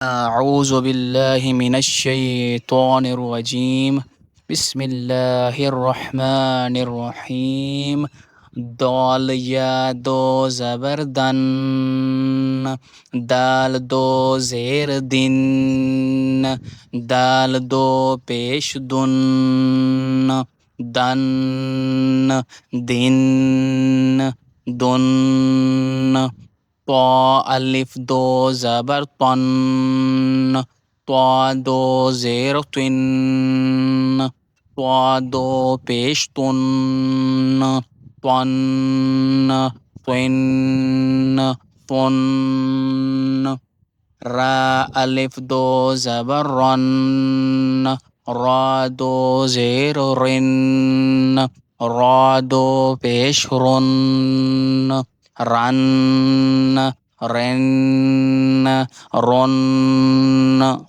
أعوذ بالله من الشيطان الرجيم. بسم الله الرحمن الرحيم. دال يا دو زبردن، دال دو زير دن، دال دو پیش دن، دن دن دن. ط الف دو زبر طن، ط دو زير طن، ط دو پیش طن، طن طن طن. را الف دو زبر رن، را دو زير رن، را دو پیش رن، رن رن رن.